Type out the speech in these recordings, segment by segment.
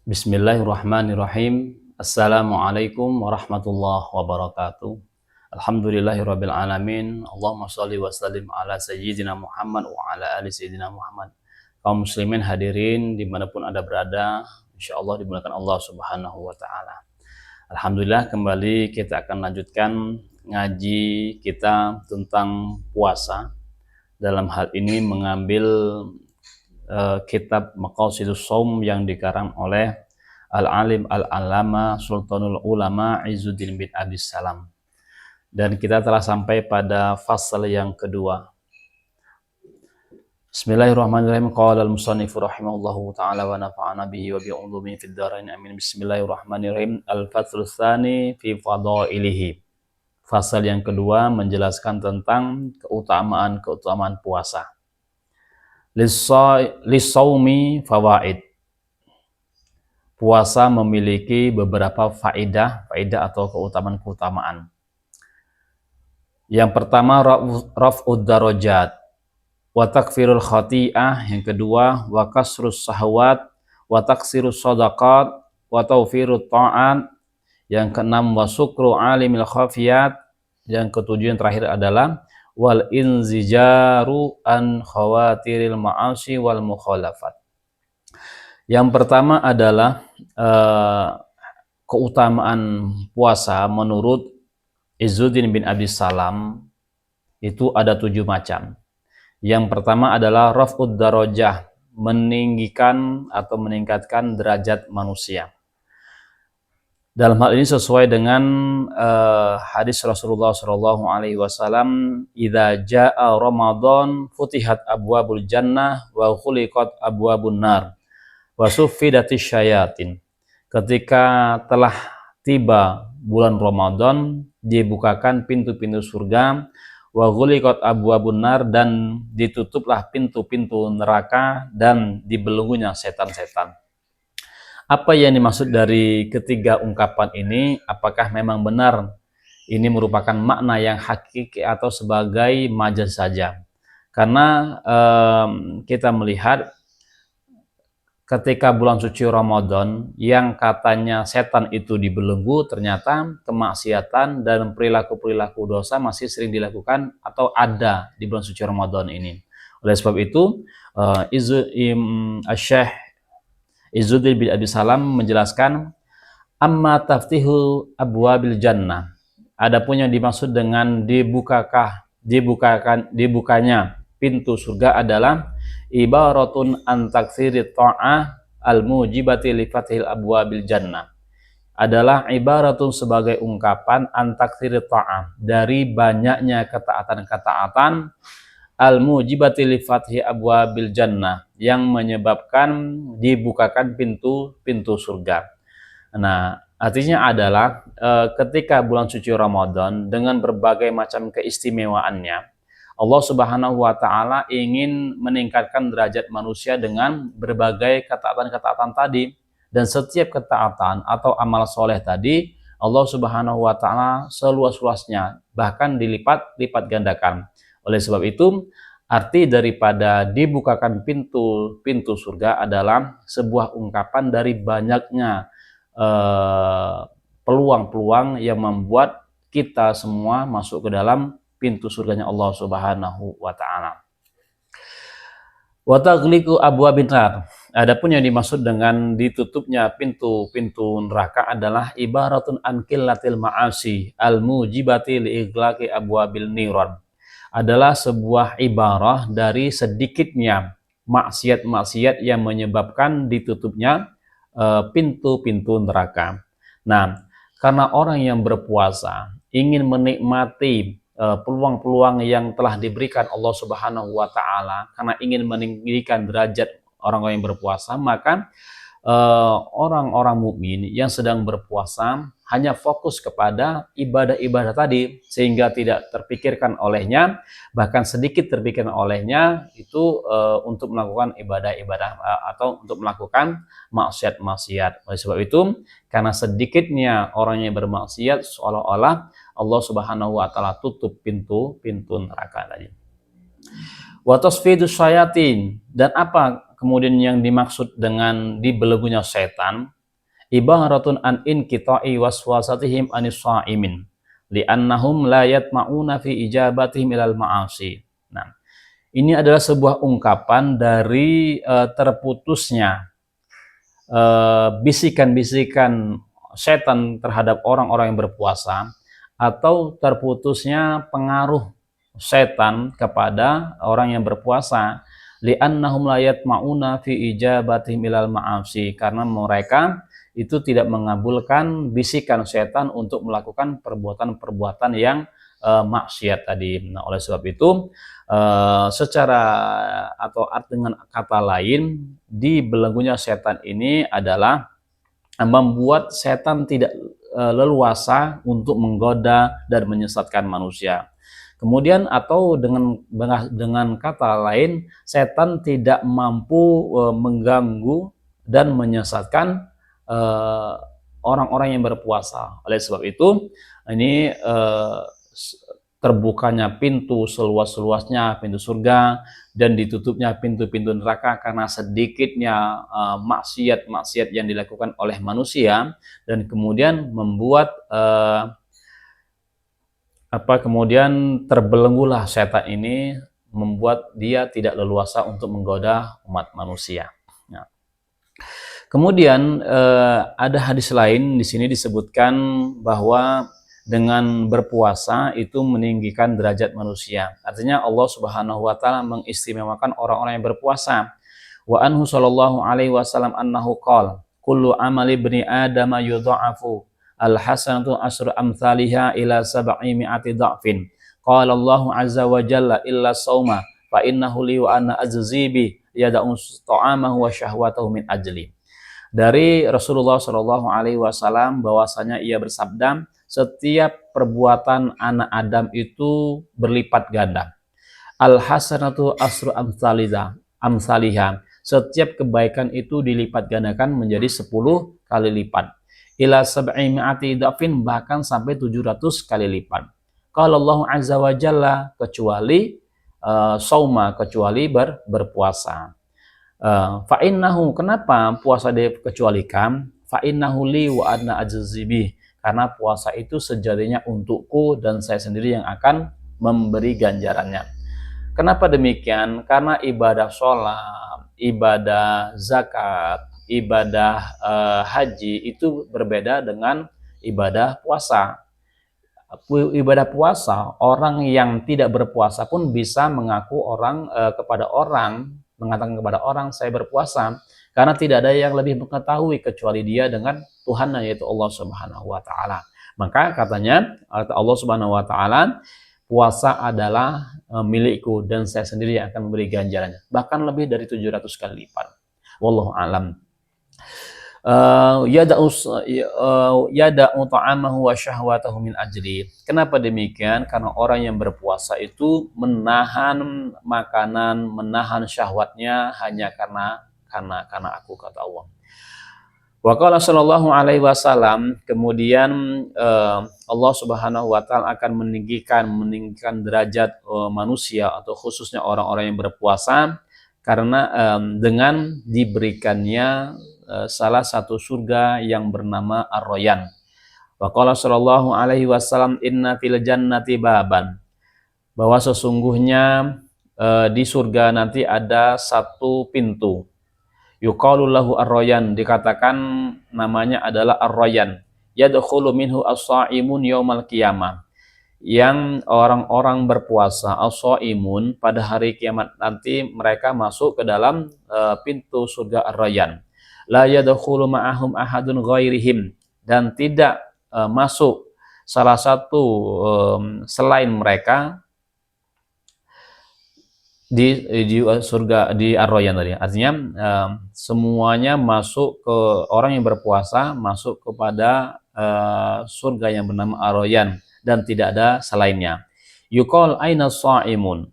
Bismillahirrahmanirrahim. Assalamualaikum warahmatullahi wabarakatuh. Alhamdulillahirabbil alamin. Allahumma shalli wa sallim ala sayyidina Muhammad wa ala ali sayyidina Muhammad. Kaum muslimin hadirin dimanapun Anda berada, insyaallah dimuliakan Allah Subhanahu wa taala. Alhamdulillah, kembali kita akan lanjutkan ngaji kita tentang puasa. Dalam hal ini mengambil kitab Maqasidus Shaum yang dikarang oleh Al-Alim Al-Alama Sultanul Ulama Izzuddin bin Abdis Salam. Dan kita telah sampai pada fasal yang kedua. Bismillahirrahmanirrahim. Qala al-musannifu rahimahullahu ta'ala wa nafa'ana bihi wa bi'ulumihi fid dharain amin. Bismillahirrahmanirrahim. Al-faslu tsani fi fadailihi. Fasal yang kedua menjelaskan tentang keutamaan puasa. Lisaumi fawaid. Puasa memiliki beberapa faedah atau keutamaan. Yang pertama, raf'ud darajat wa takfirul khati'ah. Yang kedua, wa kasrus sahawat wa taksirus sadaqat wa tawfirut ta'at. Yang keenam, wa sukru alimil khafiyat. Yang ketujuh yang terakhir adalah wal inzijaru an khawatiril ma'asi wal mukhalafat. Yang pertama adalah keutamaan puasa menurut Izzuddin bin Abdis Salam itu ada 7 macam. Yang pertama adalah raf'ud darajah, meninggikan atau meningkatkan derajat manusia. Dalam hal ini sesuai dengan hadis Rasulullah SAW, idza jaa Ramadan futihat abwabul jannah wa khuliqat abwabun nar wa suffidatis syayatin. Ketika telah tiba bulan Ramadan, dibukakan pintu-pintu surga, wa khuliqat abwabun nar, dan ditutuplah pintu-pintu neraka dan dibelenggunya setan-setan. Apa yang dimaksud dari ketiga ungkapan ini? Apakah memang benar ini merupakan makna yang hakiki atau sebagai majaz saja? Karena kita melihat ketika bulan suci Ramadan yang katanya setan itu dibelenggu, ternyata kemaksiatan dan perilaku-perilaku dosa masih sering dilakukan atau ada di bulan suci Ramadan ini. Oleh sebab itu, Syekh Izzuddin bin Abdis Salam menjelaskan, amma taftihu abwabil jannah. Adapun yang dimaksud dengan dibukanya pintu surga adalah ibaratun an taktsiri ta'ah al-mujibati li fathil abwabil jannah. Adalah ibaratun sebagai ungkapan an taktsiri ta'ah, dari banyaknya ketaatan-ketaatan al-mujibati li fathi abwabil jannah, yang menyebabkan dibukakan pintu surga. Nah, artinya adalah ketika bulan suci Ramadan dengan berbagai macam keistimewaannya, Allah Subhanahu wa taala ingin meningkatkan derajat manusia dengan berbagai ketaatan-ketaatan tadi, dan setiap ketaatan atau amal soleh tadi Allah Subhanahu wa taala seluas-luasnya, bahkan dilipat gandakan. Oleh sebab itu, arti daripada dibukakan pintu surga adalah sebuah ungkapan dari banyaknya peluang-peluang yang membuat kita semua masuk ke dalam pintu surganya Allah Subhanahu wa taala. Wa taghliqu abwabin nar. Adapun yang dimaksud dengan ditutupnya pintu neraka adalah ibaratun an qillatil ma'asi al-mujibati li ighlaqi abwabil niran. Adalah sebuah ibarah dari sedikitnya maksiat-maksiat yang menyebabkan ditutupnya pintu-pintu neraka. Nah, karena orang yang berpuasa ingin menikmati peluang-peluang yang telah diberikan Allah Subhanahu wa taala, karena ingin meninggikan derajat orang-orang yang berpuasa, maka orang-orang mukmin yang sedang berpuasa hanya fokus kepada ibadah-ibadah tadi, sehingga tidak terpikirkan olehnya, bahkan sedikit terpikirkan olehnya itu untuk melakukan ibadah-ibadah atau untuk melakukan maksiat-maksiat. Oleh sebab itu, karena sedikitnya orang yang bermaksiat, seolah-olah Allah Subhanahu wa taala tutup pintu neraka tadi. Wa tasfidus syayatin, dan apa kemudian yang dimaksud dengan dibelenggunya setan? ibaratun an inqita'i waswasatihim anis sha'imin li'annahum la yatma'una fi ijabatihim ilal ma'asi. Nah, ini adalah sebuah ungkapan dari terputusnya bisikan-bisikan setan terhadap orang-orang yang berpuasa, atau terputusnya pengaruh setan kepada orang yang berpuasa, li'annahum la yatma'una fi ijabatihim ilal ma'asi, karena mereka itu tidak mengabulkan bisikan setan untuk melakukan perbuatan-perbuatan yang maksiat tadi. Nah, oleh sebab itu secara atau dengan kata lain, dibelenggunya setan ini adalah membuat setan tidak leluasa untuk menggoda dan menyesatkan manusia. Kemudian atau dengan kata lain, setan tidak mampu mengganggu dan menyesatkan orang-orang yang berpuasa. Oleh sebab itu, ini terbukanya pintu seluas-luasnya pintu surga dan ditutupnya pintu-pintu neraka karena sedikitnya maksiat-maksiat yang dilakukan oleh manusia, dan kemudian membuat kemudian terbelenggulah setan ini, membuat dia tidak leluasa untuk menggoda umat manusia. Nah, kemudian ada hadis lain di sini disebutkan bahwa dengan berpuasa itu meninggikan derajat manusia. Artinya Allah Subhanahu wa taala mengistimewakan orang-orang yang berpuasa. Wa anhu sallallahu alaihi wasallam annahu qala kullu amali ibni adam yudha'afu al hasanatu asyru amsalihha ila sab'i mi'ati dha'fin. Qala Allah azza wa jalla illa shauma fa innahu li wa ana ajzi bi yada'u ta'amahu wa syahwatahu min ajli. Dari Rasulullah Shallallahu alaihi wasallam bahwasanya ia bersabda, setiap perbuatan anak Adam itu berlipat ganda. Al hasanatu asru amsalihha. Setiap kebaikan itu dilipat gandakan menjadi 10 kali lipat. Ila sab'i mi'ati dha'fin, bahkan sampai 700 kali lipat. Qala Allah azza wa jalla, kecuali sauma, kecuali berpuasa. Fa'innahu, kenapa puasa dikecualikan? Fa'innahu li wa adna ajzibih, karena puasa itu sejatinya untukku dan saya sendiri yang akan memberi ganjarannya. Kenapa demikian? Karena ibadah sholat, ibadah zakat, ibadah haji itu berbeda dengan ibadah puasa. Ibadah puasa, orang yang tidak berpuasa pun bisa mengaku mengatakan kepada orang saya berpuasa, karena tidak ada yang lebih mengetahui kecuali dia dengan Tuhannya, yaitu Allah Subhanahu wa taala. Maka katanya Allah Subhanahu wa taala, puasa adalah milikku dan saya sendiri yang akan memberi ganjarannya, bahkan lebih dari 700 kali lipat. Wallahu a'lam. Yada'u ta'amahu wa syahwatahu min ajli. Kenapa demikian? Karena orang yang berpuasa itu menahan makanan, menahan syahwatnya hanya karena aku, kata Allah. Wa qala sallallahu alaihi wasallam, kemudian Allah Subhanahu wa taala akan meninggikan derajat manusia atau khususnya orang-orang yang berpuasa karena dengan diberikannya salah satu surga yang bernama Ar-Rayyan. Wa qala sallallahu alaihi wasallam inna fil jannati baban, bahwa sesungguhnya di surga nanti ada satu pintu. Yuqalu lahu Ar-Rayyan, dikatakan namanya adalah Ar-Rayyan. Yadkhulu minhu as-shaimun yaumal qiyamah, yang orang-orang berpuasa as-shaimun pada hari kiamat nanti mereka masuk ke dalam pintu surga Ar-Rayyan. La yadkhulu ma'ahum ahadun ghairihim, dan tidak masuk salah satu selain mereka di surga di Ar-Rayyan tadi. Artinya semuanya masuk ke orang yang berpuasa, masuk kepada surga yang bernama Ar-Rayyan dan tidak ada selainnya. Yuqal aina shaimun,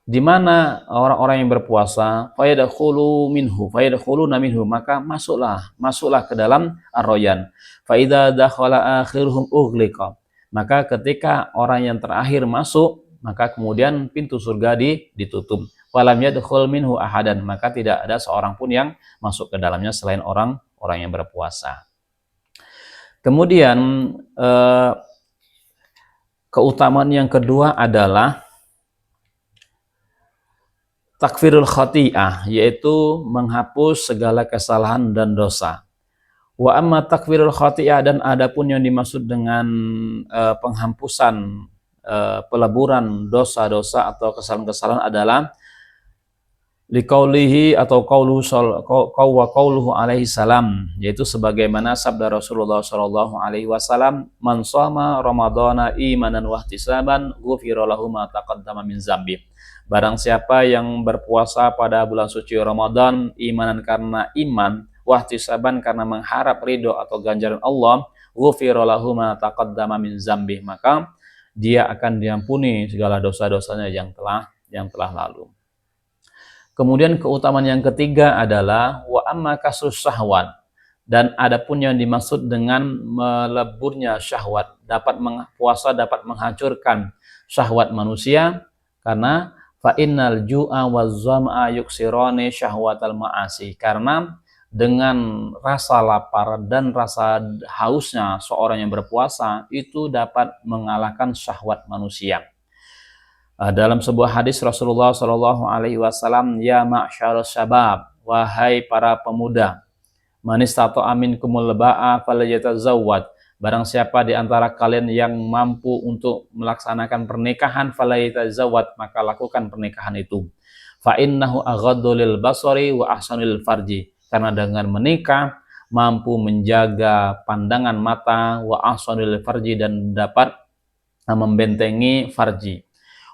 di mana orang-orang yang berpuasa, fayadkhuluna minhu, maka masuklah ke dalam Ar-Rayyan. Fa idza dakhala akhiruhum ughliqa, maka ketika orang yang terakhir masuk, maka kemudian pintu surga ditutup. Falam yadkhul minhu ahadan, maka tidak ada seorang pun yang masuk ke dalamnya selain orang orang yang berpuasa. Kemudian keutamaan yang kedua adalah takfirul khati'ah, yaitu menghapus segala kesalahan dan dosa. Wa amma takfirul khati'ah, dan adapun yang dimaksud dengan penghapusan peleburan dosa-dosa atau kesalahan-kesalahan adalah liqaulihi atau qauluhu alaihi salam, yaitu sebagaimana sabda Rasulullah sallallahu alaihi wasallam, man shoma ramadhana imanan wa ihtisaban ghufira lahu ma taqaddama min dzambi. Barang siapa yang berpuasa pada bulan suci Ramadan imanan karena iman, wa ihtisaban karena mengharap ridho atau ganjaran Allah, ghufira lahu ma taqaddama min dzambi, maka dia akan diampuni segala dosa-dosanya yang telah lalu. Kemudian keutamaan yang ketiga adalah wa amma kasus syahwat, dan adapun yang dimaksud dengan meleburnya syahwat, puasa dapat menghancurkan syahwat manusia, karena fa innal ju'a waz zam'a yuksirani syahwatal ma'asi, karena dengan rasa lapar dan rasa hausnya seorang yang berpuasa itu dapat mengalahkan syahwat manusia. Dalam sebuah hadis Rasulullah Shallallahu Alaihi Wasallam, ya ma'syarus syabab, wahai para pemuda, man istata'a minkumul ba'a falyatazawwad, barang siapa di antara kalian yang mampu untuk melaksanakan pernikahan, falyatazawwad, maka lakukan pernikahan itu. Fa innahu aghaddu lil basari wa ahsanul farji, karena dengan menikah mampu menjaga pandangan mata, wa ahsanul farji, dan dapat membentengi farji.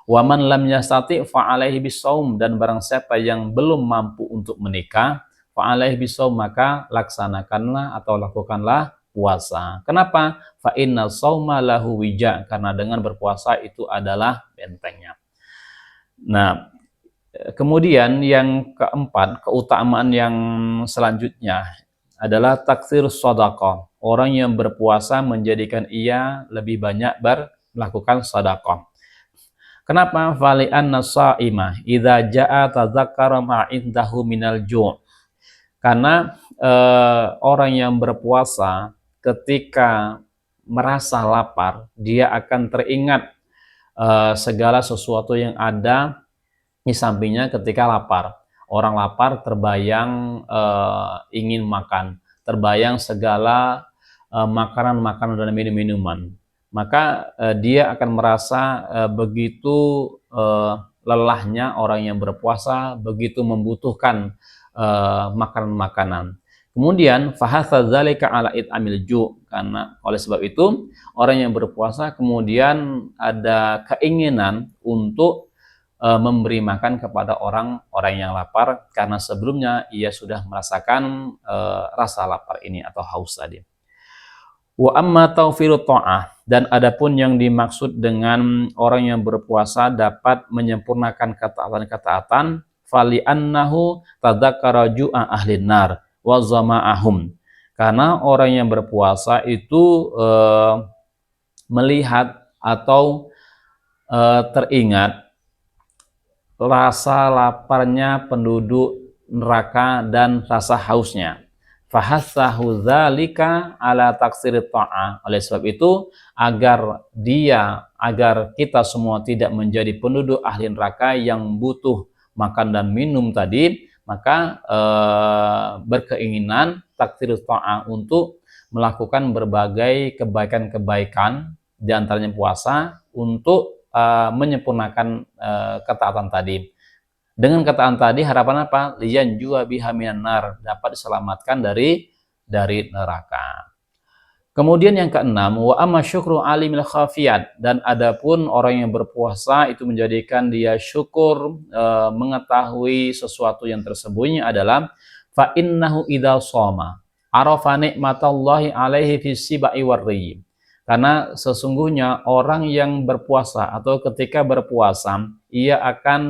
Waman lam yastati fa alaihi bisawm, dan barang siapa yang belum mampu untuk menikah, fa alaihi bisawm, maka laksanakanlah atau lakukanlah puasa. Kenapa? Fa inna sawma lahu wija, karena dengan berpuasa itu adalah bentengnya. Nah, kemudian yang keempat, keutamaan yang selanjutnya adalah taksir sedekah. Orang yang berpuasa menjadikan ia lebih banyak melakukan sedekah. Kenapa? Fali anna sha'ima idza jaa tadzakkara ma indahu minal ju'. Karena orang yang berpuasa ketika merasa lapar, dia akan teringat segala sesuatu yang ada di sampingnya ketika lapar. Orang lapar terbayang ingin makan, terbayang segala makanan-makanan dan minum-minuman. Maka dia akan merasa begitu lelahnya orang yang berpuasa, begitu membutuhkan makanan-makanan. Kemudian fahatha dzalika ala it'amil ju', karena oleh sebab itu orang yang berpuasa kemudian ada keinginan untuk memberi makan kepada orang-orang yang lapar, karena sebelumnya ia sudah merasakan rasa lapar ini atau haus tadi. Wa amma tawfirut ta'ah, dan adapun yang dimaksud dengan orang yang berpuasa dapat menyempurnakan ketaatan-ketaatan, fali annahu tadzakkara ju'a ahlin nar wa zama'ahum, karena orang yang berpuasa itu melihat atau teringat rasa laparnya penduduk neraka dan rasa hausnya. Fahassahu dzalika ala taksirit ta'ah. Oleh sebab itu, agar kita semua tidak menjadi penduduk ahli neraka yang butuh makan dan minum tadi, maka berkeinginan taksirit ta'ah untuk melakukan berbagai kebaikan-kebaikan, di antaranya puasa, untuk menyempurnakan ketaatan tadi. Dengan ketaatan tadi harapan apa? Liyan jua biha minan nar, dapat diselamatkan dari neraka. Kemudian yang keenam, wa amma syukru alimil khafiyat, dan adapun orang yang berpuasa itu menjadikan dia syukur mengetahui sesuatu yang tersembunyi adalah fa innahu idza shoma arafa nikmatallahi alaihi fis sibai warri. Karena sesungguhnya orang yang berpuasa atau ketika berpuasa, ia akan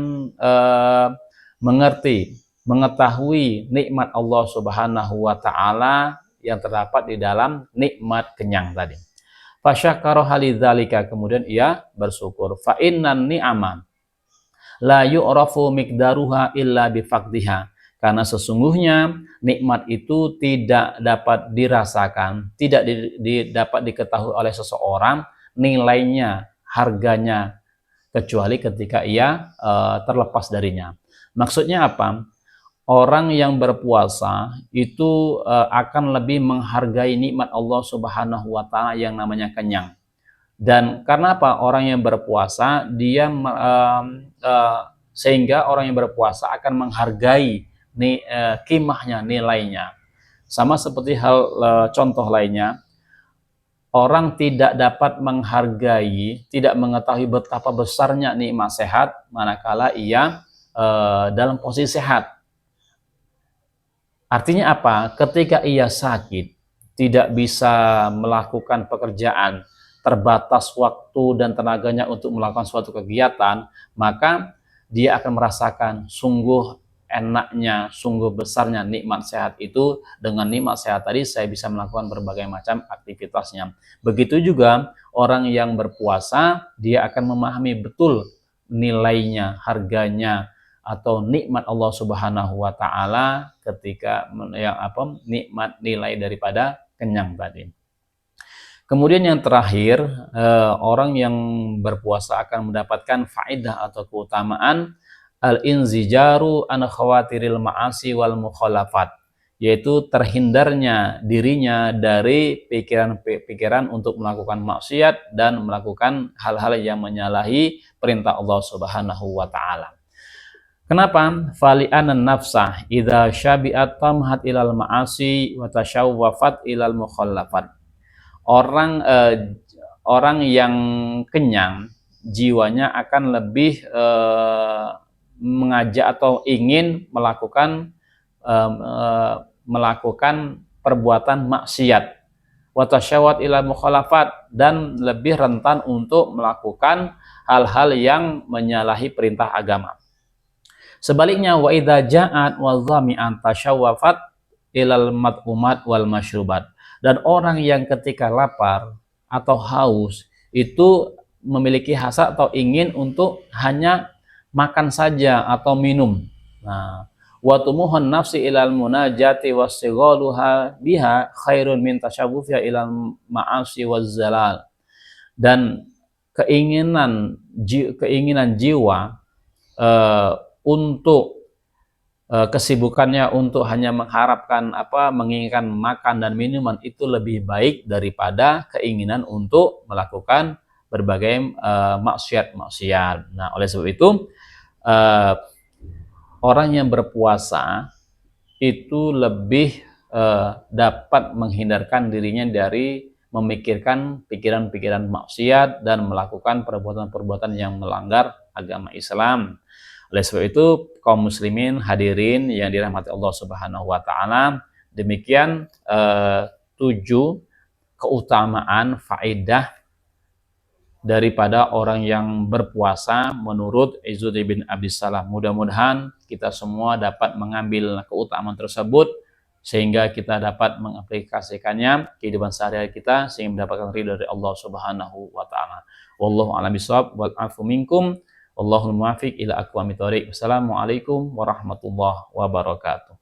mengetahui nikmat Allah Subhanahu wa Ta'ala yang terdapat di dalam nikmat kenyang tadi. Fasyakara halidzalika, kemudian ia bersyukur. Fa innan ni'ama la yu'rafu miqdaruha illa bifaqdiha, Karena sesungguhnya nikmat itu tidak dapat dirasakan, tidak dapat diketahui oleh seseorang nilainya, harganya, kecuali ketika ia terlepas darinya. Maksudnya apa? Orang yang berpuasa itu akan lebih menghargai nikmat Allah Subhanahu wa taala yang namanya kenyang. Dan karena apa? Orang yang berpuasa dia sehingga orang yang berpuasa akan menghargai kimahnya, nilainya. Sama seperti hal contoh lainnya, orang tidak dapat menghargai, tidak mengetahui betapa besarnya nikmat sehat manakala ia dalam posisi sehat. Artinya apa? Ketika ia sakit, tidak bisa melakukan pekerjaan, terbatas waktu dan tenaganya untuk melakukan suatu kegiatan, maka dia akan merasakan sungguh enaknya, sungguh besarnya nikmat sehat itu. Dengan nikmat sehat tadi saya bisa melakukan berbagai macam aktivitasnya. Begitu juga orang yang berpuasa, dia akan memahami betul nilainya, harganya, atau nikmat Allah Subhanahu wa taala ketika nikmat nilai daripada kenyang tadi. Kemudian yang terakhir, orang yang berpuasa akan mendapatkan faedah atau keutamaan al-inzijaru an khawatiril ma'asi wal mukhalafat, yaitu terhindarnya dirinya dari pikiran-pikiran untuk melakukan maksiat dan melakukan hal-hal yang menyalahi perintah Allah Subhanahu wa taala. Kenapa? Fali'anan nafsah idza syabi'at tamhat ilal ma'asi wa tashawwafat ilal mukhallafat. Orang yang kenyang, jiwanya akan lebih mengajak atau ingin melakukan perbuatan maksiat, wa tasyawwat ilal mukhalafat, dan lebih rentan untuk melakukan hal-hal yang menyalahi perintah agama. Sebaliknya, wa idza ja'at wa dhami'an tasyawwafat ilal mat'umat wal masyrubat. Dan orang yang ketika lapar atau haus itu memiliki hasrat atau ingin untuk hanya makan saja atau minum. Nah, wa tumuhun nafsi ilal munajati wasighaluha biha khairun min tasyawwufiha ilal ma'asi waz zalal. Dan keinginan jiwa untuk kesibukannya untuk hanya mengharapkan menginginkan makan dan minuman itu lebih baik daripada keinginan untuk melakukan berbagai maksiat. Nah, oleh sebab itu orang yang berpuasa itu lebih dapat menghindarkan dirinya dari memikirkan pikiran-pikiran maksiat dan melakukan perbuatan-perbuatan yang melanggar agama Islam. Oleh sebab itu, kaum muslimin hadirin yang dirahmati Allah Subhanahu wa taala, demikian 7 keutamaan faedah daripada orang yang berpuasa menurut Izzuddin bin Abi Salam. Mudah-mudahan kita semua dapat mengambil keutamaan tersebut sehingga kita dapat mengaplikasikannya kehidupan sehari-hari kita sehingga mendapatkan ridha dari Allah Subhanahu wa taala. Wallahu a'lam bishawab wal 'afu minkum. Wallahul muwaffiq ila aqwamit thoriq. Wassalamualaikum warahmatullahi wabarakatuh.